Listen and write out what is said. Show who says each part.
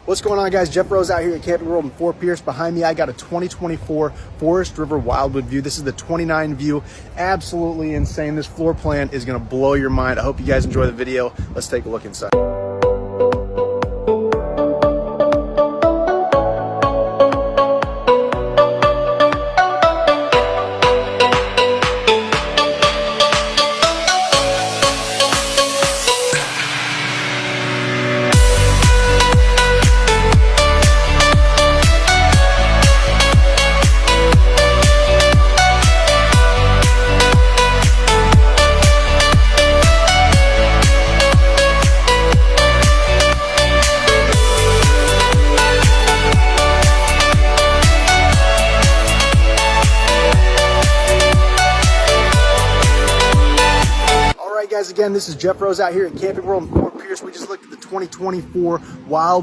Speaker 1: What's going on, guys? Jeff Rose out here at Camping World in Fort Pierce. Behind me, I got a 2024 Forest River Wildwood view. This is the 29 view. Absolutely insane. This floor plan is going to blow your mind. I hope you guys enjoy the video. Let's take a look inside. Guys, again, this is Jeff Rose out here at Camping World in Fort Pierce. We just looked at the 2024 Wild